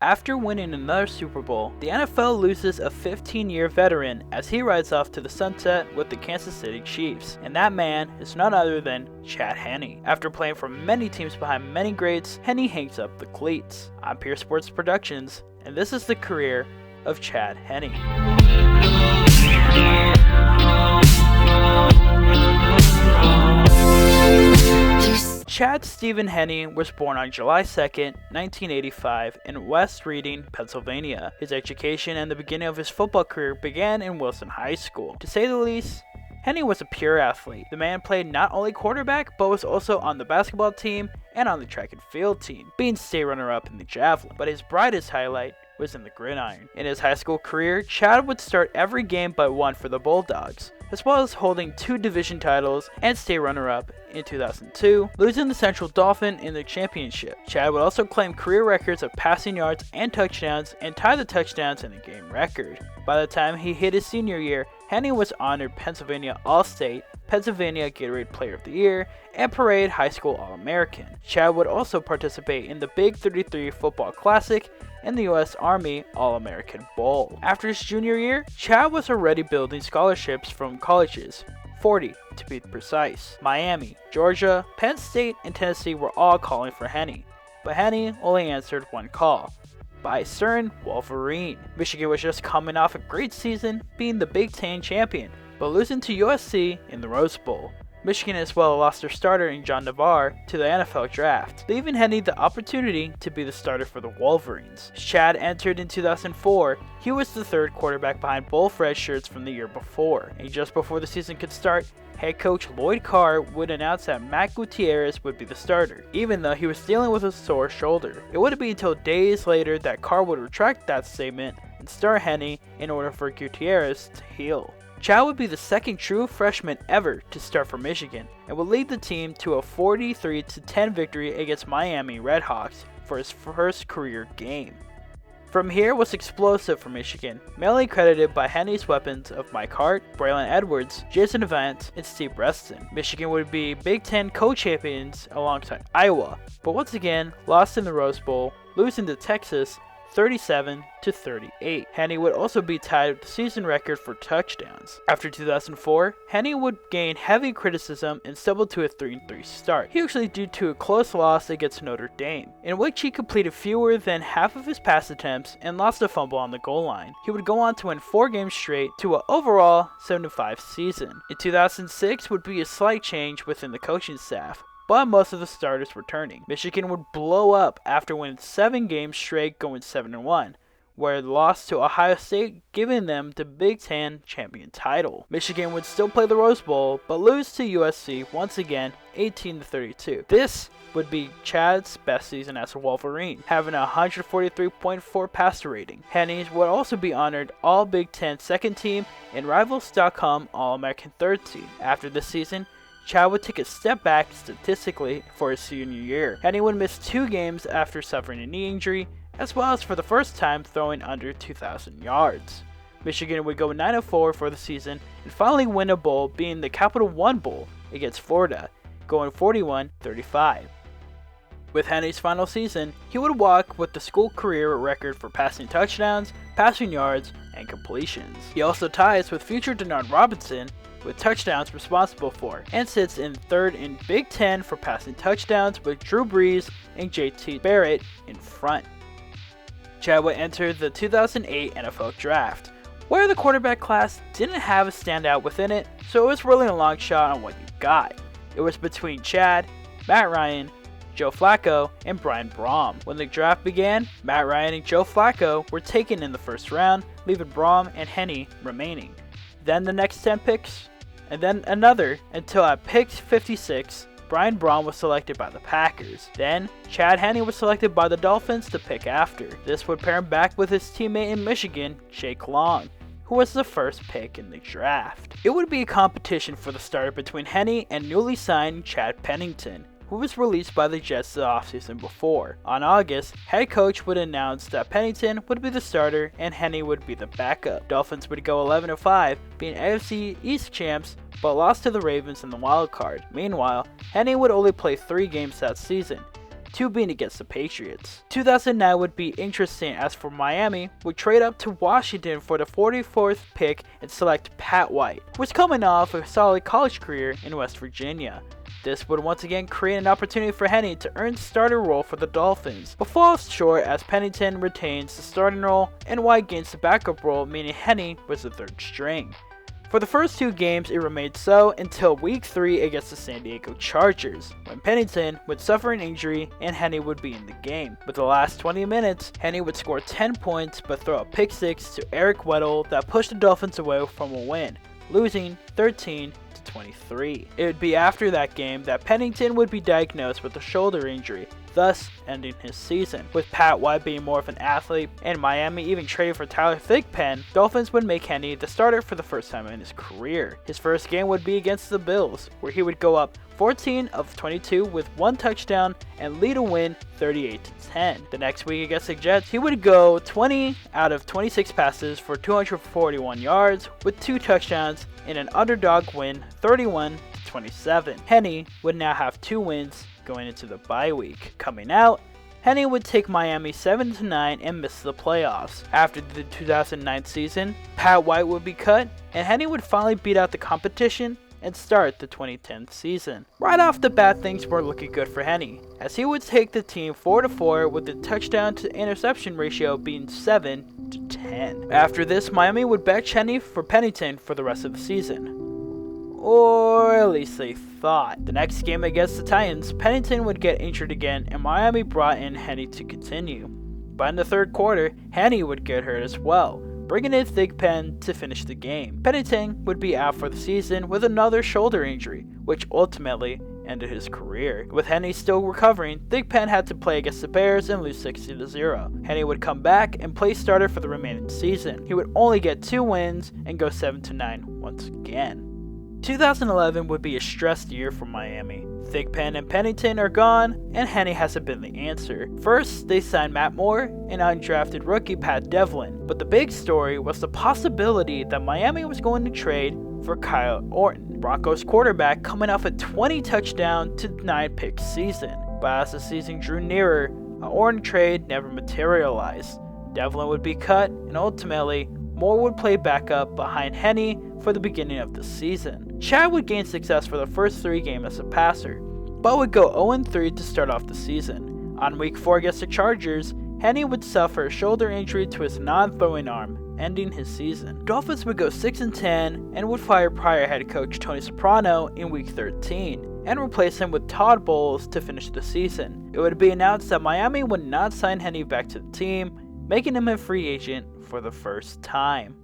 After winning another Super Bowl, the NFL loses a 15-year veteran as he rides off to the sunset with the Kansas City Chiefs, and that man is none other than Chad Henne. After playing for many teams behind many greats, Henne hangs up the cleats. I'm Pierce Sports Productions, and this is the career of Chad Henne. Chad Stephen Henne was born on July 2nd, 1985 in West Reading, Pennsylvania. His education and the beginning of his football career began in Wilson High School. To say the least, Henne was a pure athlete. The man played not only quarterback, but was also on the basketball team and on the track and field team, being state runner-up in the javelin. But his brightest highlight was in the gridiron. In his high school career, Chad would start every game but one for the Bulldogs, as well as holding 2 division titles and state runner-up in 2002, losing the Central Dolphin in the championship. Chad would also claim career records of passing yards and touchdowns and tie the touchdowns in the game record. By the time he hit his senior year, Henne was honored Pennsylvania All-State, Pennsylvania Gatorade Player of the Year, and Parade High School All-American. Chad would also participate in the Big 33 Football Classic and the U.S. Army All-American Bowl. After his junior year, Chad was already building scholarships from colleges, 40 to be precise. Miami, Georgia, Penn State, and Tennessee were all calling for Henne, but Henne only answered one call, by a certain Wolverine. Michigan was just coming off a great season, being the Big Ten champion, but losing to USC in the Rose Bowl. Michigan as well lost their starter in John Navarre to the NFL draft, leaving Henne the opportunity to be the starter for the Wolverines. As Chad entered in 2004, he was the third quarterback behind both red shirts from the year before, and just before the season could start, head coach Lloyd Carr would announce that Matt Gutierrez would be the starter, even though he was dealing with a sore shoulder. It wouldn't be until days later that Carr would retract that statement and start Henne in order for Gutierrez to heal. Chad would be the second true freshman ever to start for Michigan and would lead the team to a 43-10 victory against Miami Redhawks for his first career game. From here was explosive for Michigan, mainly credited by Henne's weapons of Mike Hart, Braylon Edwards, Jason Avant, and Steve Reston. Michigan would be Big Ten co-champions alongside Iowa, but once again lost in the Rose Bowl, losing to Texas 37-38. Henne would also be tied with the season record for touchdowns. After 2004, Henne would gain heavy criticism and stumbled to a 3-3 start, usually due to a close loss against Notre Dame, in which he completed fewer than half of his pass attempts and lost a fumble on the goal line. He would go on to win 4 games straight to an overall 7-5 season. In 2006 would be a slight change within the coaching staff, but most of the starters returning. Michigan would blow up after winning 7 games straight, going 7-1, where they lost to Ohio State, giving them the Big Ten champion title. Michigan would still play the Rose Bowl, but lose to USC once again, 18-32. This would be Chad's best season as a Wolverine, having a 143.4 passer rating. Henne would also be honored All Big Ten second team and Rivals.com All-American third team. After this season, Chad would take a step back statistically for his senior year. Henne would miss 2 games after suffering a knee injury, as well as for the first time throwing under 2,000 yards. Michigan would go 9-4 for the season and finally win a bowl, being the Capital One Bowl against Florida, going 41-35. With Henne's final season, he would walk with the school career record for passing touchdowns, passing yards, and completions. He also ties with future Denard Robinson with touchdowns responsible for, and sits in 3rd in Big Ten for passing touchdowns with Drew Brees and JT Barrett in front. Chad would enter the 2008 NFL Draft, where the quarterback class didn't have a standout within it, so it was really a long shot on what you got. It was between Chad, Matt Ryan, Joe Flacco, and Brian Brom. When the draft began, Matt Ryan and Joe Flacco were taken in the first round, leaving Brom and Henne remaining. Then the next 10 picks, and then another, until at pick 56, Brian Brom was selected by the Packers. Then, Chad Henne was selected by the Dolphins to pick after. This would pair him back with his teammate in Michigan, Jake Long, who was the first pick in the draft. It would be a competition for the starter between Henne and newly signed Chad Pennington, who was released by the Jets the offseason before. On August, head coach would announce that Pennington would be the starter and Henne would be the backup. Dolphins would go 11-5, being AFC East champs, but lost to the Ravens in the wild card. Meanwhile, Henne would only play 3 games that season, 2 being against the Patriots. 2009 would be interesting as for Miami would trade up to Washington for the 44th pick and select Pat White, who was coming off a solid college career in West Virginia. This would once again create an opportunity for Henne to earn starter role for the Dolphins, but falls short as Pennington retains the starting role and White gains the backup role, meaning Henne was the 3rd string. For the first 2 games, it remained so until week 3 against the San Diego Chargers, when Pennington would suffer an injury and Henne would be in the game. With the last 20 minutes, Henne would score 10 points but throw a pick 6 to Eric Weddle that pushed the Dolphins away from a win, losing 13-23. It would be after that game that Pennington would be diagnosed with a shoulder injury, thus ending his season. With Pat White being more of an athlete and Miami even trading for Tyler Thigpen, Dolphins would make Henne the starter for the first time in his career. His first game would be against the Bills, where he would go up 14 of 22 with 1 touchdown and lead a win 38-10. The next week against the Jets, he would go 20 out of 26 passes for 241 yards with 2 touchdowns in an underdog win 31-27. Henne would now have 2 wins going into the bye week. Coming out, Henne would take Miami 7-9 and miss the playoffs. After the 2009 season, Pat White would be cut and Henne would finally beat out the competition and start the 2010 season. Right off the bat, things were looking good for Henne, as he would take the team 4-4 with the touchdown to interception ratio being 7-10. After this, Miami would bench Henne for Pennington for the rest of the season. Or at least they thought. The next game against the Titans, Pennington would get injured again and Miami brought in Henne to continue. But in the 3rd quarter, Henne would get hurt as well, bringing in Thigpen to finish the game. Pennington would be out for the season with another shoulder injury, which ultimately ended his career. With Henne still recovering, Thigpen had to play against the Bears and lose 60-0. Henne would come back and play starter for the remaining season. He would only get 2 wins and go 7-9 once again. 2011 would be a stressed year for Miami. Thigpen and Pennington are gone, and Henne hasn't been the answer. First, they signed Matt Moore and undrafted rookie Pat Devlin, but the big story was the possibility that Miami was going to trade for Kyle Orton, Broncos quarterback coming off a 20 touchdown to 9 pick season. But as the season drew nearer, an Orton trade never materialized. Devlin would be cut, and ultimately, Moore would play backup behind Henne for the beginning of the season. Chad would gain success for the first 3 games as a passer, but would go 0-3 to start off the season. On week 4 against the Chargers, Henne would suffer a shoulder injury to his non-throwing arm, ending his season. Dolphins would go 6-10 and would fire prior head coach Tony Soprano in week 13 and replace him with Todd Bowles to finish the season. It would be announced that Miami would not sign Henne back to the team, making him a free agent for the first time.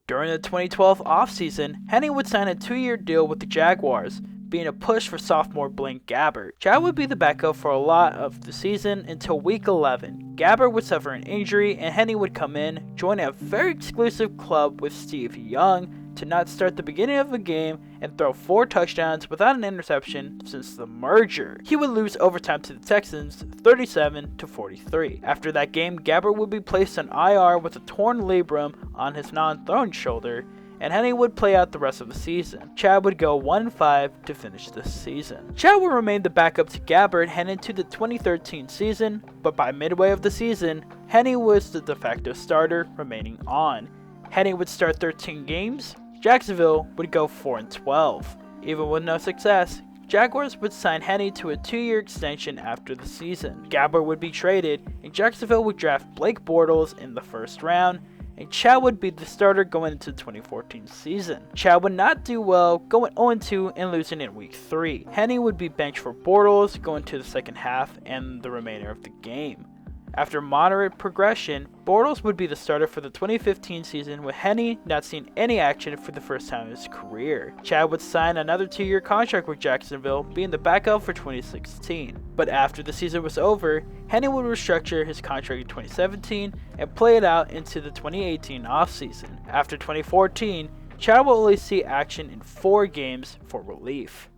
During the 2012 offseason, Henne would sign a 2-year deal with the Jaguars, being a push for sophomore Blaine Gabbert. Chad would be the backup for a lot of the season until week 11. Gabbert would suffer an injury and Henne would come in, joining a very exclusive club with Steve Young to not start the beginning of the game and throw 4 touchdowns without an interception since the merger. He would lose overtime to the Texans 37-43. After that game, Gabbert would be placed on IR with a torn labrum on his non-thrown shoulder, and Henne would play out the rest of the season. Chad would go 1-5 to finish the season. Chad would remain the backup to Gabbert heading into the 2013 season, but by midway of the season, Henne was the de facto starter remaining on. Henne would start 13 games. Jacksonville would go 4-12. Even with no success, Jaguars would sign Henne to a 2-year extension after the season. Gabbert would be traded, and Jacksonville would draft Blake Bortles in the first round, and Chad would be the starter going into the 2014 season. Chad would not do well, going 0-2 and losing in week 3. Henne would be benched for Bortles going to the second half and the remainder of the game. After moderate progression, Bortles would be the starter for the 2015 season, with Henne not seeing any action for the first time in his career. Chad would sign another 2-year contract with Jacksonville, being the backup for 2016. But after the season was over, Henne would restructure his contract in 2017 and play it out into the 2018 offseason. After 2014, Chad will only see action in 4 games for relief.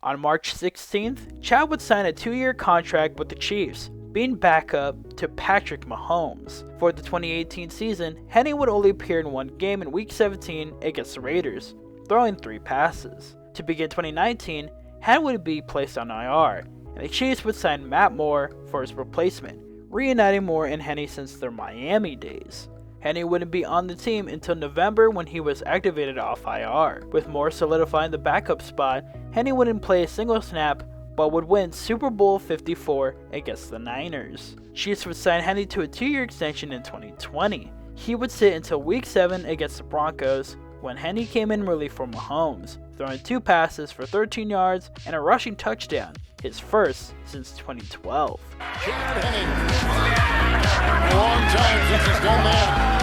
On March 16th, Chad would sign a 2-year contract with the Chiefs, being backup to Patrick Mahomes. For the 2018 season, Henne would only appear in 1 game in Week 17 against the Raiders, throwing 3 passes. To begin 2019, Henne would be placed on IR, and the Chiefs would sign Matt Moore for his replacement, reuniting Moore and Henne since their Miami days. Henne wouldn't be on the team until November when he was activated off IR. With Moore solidifying the backup spot, Henne wouldn't play a single snap but would win Super Bowl 54 against the Niners. Chiefs would sign Henne to a 2-year extension in 2020. He would sit until Week 7 against the Broncos when Henne came in relief for Mahomes, throwing 2 passes for 13 yards and a rushing touchdown, his first since 2012. Chad Henne. A long time since he's done that.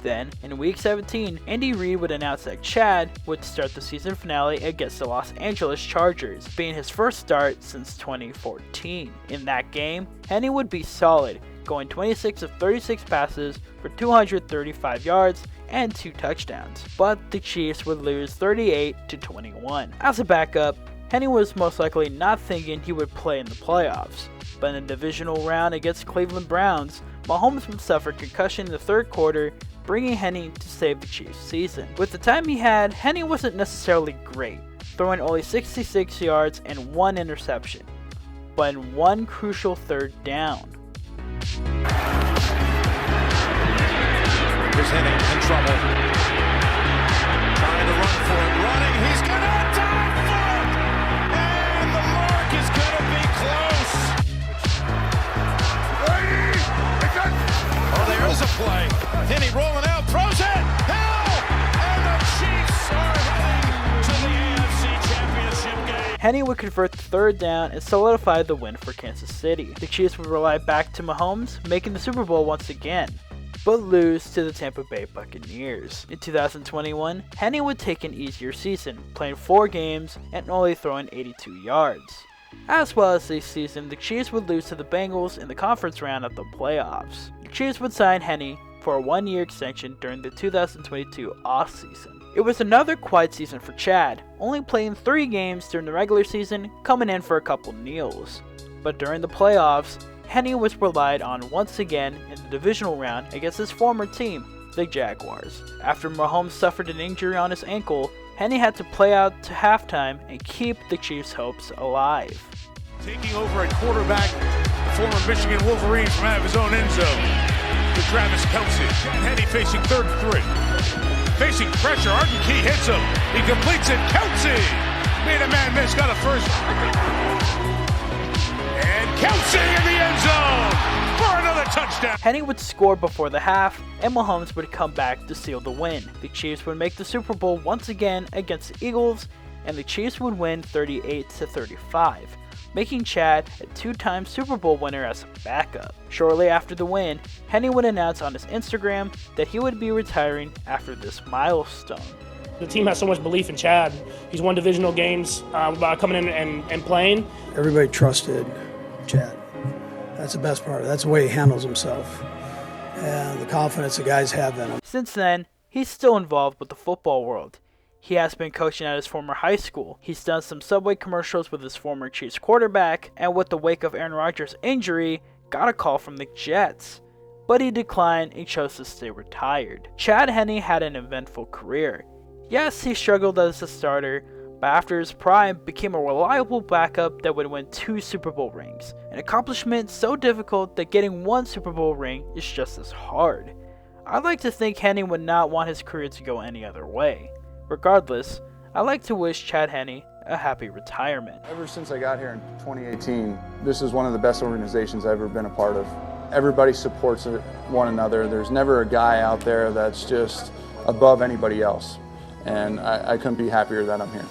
Then, in Week 17, Andy Reid would announce that Chad would start the season finale against the Los Angeles Chargers, being his first start since 2014. In that game, Henne would be solid, going 26 of 36 passes for 235 yards and 2 touchdowns, but the Chiefs would lose 38-21. As a backup, Henne was most likely not thinking he would play in the playoffs, but in the divisional round against Cleveland Browns, Mahomes would suffer concussion in the third quarter, bringing Henne to save the Chiefs' season. With the time he had, Henne wasn't necessarily great, throwing only 66 yards and 1 interception, but in one crucial third down. Here's Henne in trouble. Trying to run for it. Running. He's going to dive for it. And the mark is going to be close. Oh, there is a play. Henne rolling out. Throws it. Hell! And the Chiefs are heading to the AFC Championship game. Henne would convert the third down and solidify the win for Kansas City. The Chiefs would rely back to Mahomes, making the Super Bowl once again, but lose to the Tampa Bay Buccaneers. In 2021, Henne would take an easier season, playing 4 games and only throwing 82 yards. As well as this season, the Chiefs would lose to the Bengals in the conference round of the playoffs. The Chiefs would sign Henne for a 1-year extension during the 2022 offseason. It was another quiet season for Chad, only playing 3 games during the regular season, coming in for a couple kneels. But during the playoffs, Henne was relied on once again in the divisional round against his former team, the Jaguars. After Mahomes suffered an injury on his ankle, Henne had to play out to halftime and keep the Chiefs' hopes alive. Taking over at quarterback, the former Michigan Wolverine from out of his own end zone. To Travis Kelce. Henne facing 3rd and 3. Facing pressure, Arden Key hits him. He completes it. Kelce made a man miss, got a first. And Kelce in the end zone for another touchdown. Henne would score before the half, and Mahomes would come back to seal the win. The Chiefs would make the Super Bowl once again against the Eagles, and the Chiefs would win 38-35, making Chad a 2-time Super Bowl winner as a backup. Shortly after the win, Henne would announce on his Instagram that he would be retiring after this milestone. The team has so much belief in Chad. He's won divisional games by coming in and playing. Everybody trusted Chad. That's the best part. That's the way he handles himself and the confidence the guys have in him. Since then, he's still involved with the football world. He has been coaching at his former high school. He's done some Subway commercials with his former Chiefs quarterback, and with the wake of Aaron Rodgers' injury, got a call from the Jets. But he declined and chose to stay retired. Chad Henne had an eventful career. Yes, he struggled as a starter, but after his prime, became a reliable backup that would win 2 Super Bowl rings. An accomplishment so difficult that getting 1 Super Bowl ring is just as hard. I'd like to think Henne would not want his career to go any other way. Regardless, I'd like to wish Chad Henne a happy retirement. Ever since I got here in 2018, this is one of the best organizations I've ever been a part of. Everybody supports one another. There's never a guy out there that's just above anybody else. And I couldn't be happier that I'm here.